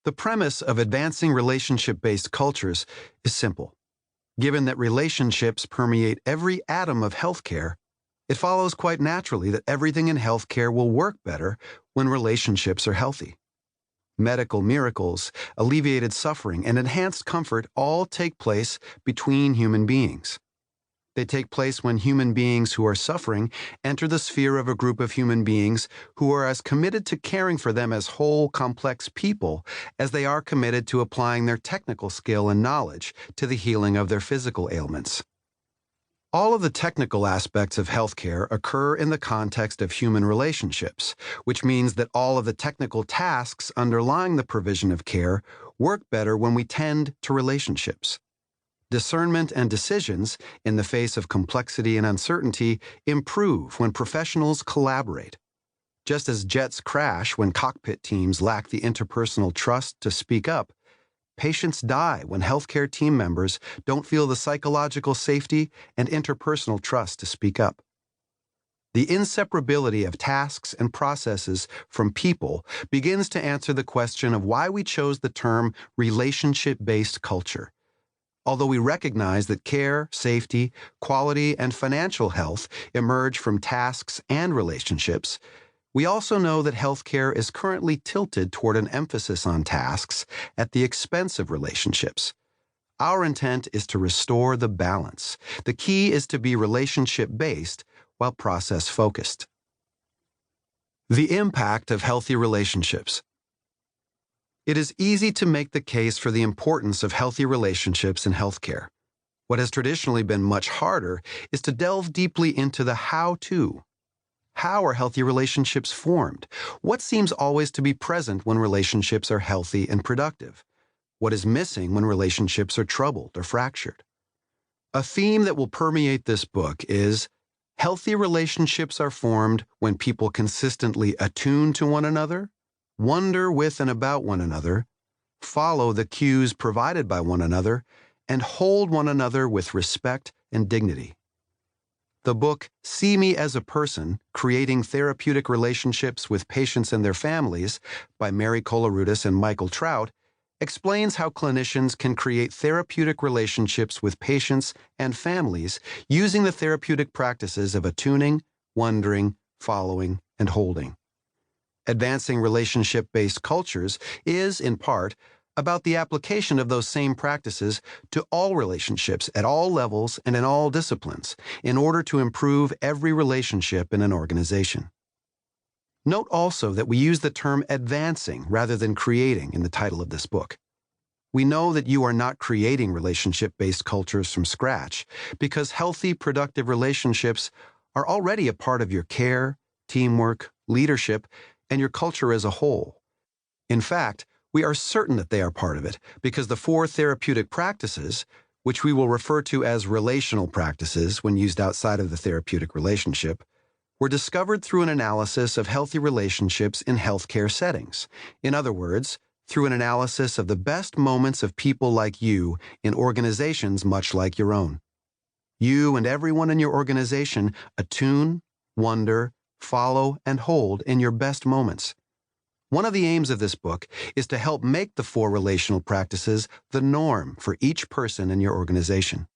The premise of advancing relationship-based cultures is simple. Given that relationships permeate every atom of healthcare, it follows quite naturally that everything in healthcare will work better when relationships are healthy. Medical miracles, alleviated suffering, and enhanced comfort all take place between human beings. They take place when human beings who are suffering enter the sphere of a group of human beings who are as committed to caring for them as whole, complex people as they are committed to applying their technical skill and knowledge to the healing of their physical ailments. All of the technical aspects of healthcare occur in the context of human relationships, which means that all of the technical tasks underlying the provision of care work better when we tend to relationships. Discernment and decisions, in the face of complexity and uncertainty, improve when professionals collaborate. Just as jets crash when cockpit teams lack the interpersonal trust to speak up, patients die when healthcare team members don't feel the psychological safety and interpersonal trust to speak up. The inseparability of tasks and processes from people begins to answer the question of why we chose the term relationship-based culture. Although we recognize that care, safety, quality, and financial health emerge from tasks and relationships, we also know that healthcare is currently tilted toward an emphasis on tasks at the expense of relationships. Our intent is to restore the balance. The key is to be relationship-based while process-focused. The impact of healthy relationships. It is easy to make the case for the importance of healthy relationships in healthcare. What has traditionally been much harder is to delve deeply into the how-to. How are healthy relationships formed? What seems always to be present when relationships are healthy and productive? What is missing when relationships are troubled or fractured? A theme that will permeate this book is healthy relationships are formed when people consistently attune to one another, wonder with and about one another, follow the cues provided by one another, and hold one another with respect and dignity. The book See Me as a Person, Creating Therapeutic Relationships with Patients and Their Families by Mary Koloroutis and Michael Trout explains how clinicians can create therapeutic relationships with patients and families using the therapeutic practices of attuning, wondering, following, and holding. Advancing relationship-based cultures is, in part, about the application of those same practices to all relationships at all levels and in all disciplines in order to improve every relationship in an organization. Note also that we use the term advancing rather than creating in the title of this book. We know that you are not creating relationship-based cultures from scratch because healthy, productive relationships are already a part of your care, teamwork, leadership, and your culture as a whole. In fact, we are certain that they are part of it because the 4 therapeutic practices, which we will refer to as relational practices when used outside of the therapeutic relationship, were discovered through an analysis of healthy relationships in healthcare settings. In other words, through an analysis of the best moments of people like you in organizations much like your own. You and everyone in your organization attune, wonder, follow, and hold in your best moments. One of the aims of this book is to help make the 4 relational practices the norm for each person in your organization.